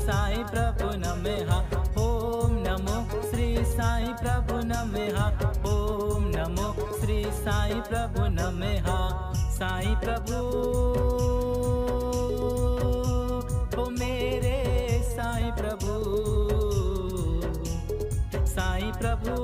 साई प्रभु नमः। ओम नमो श्री साई प्रभु नमः। ओम नमो श्री साई प्रभु नमः। साई प्रभु ओ मेरे साई प्रभु, साई प्रभु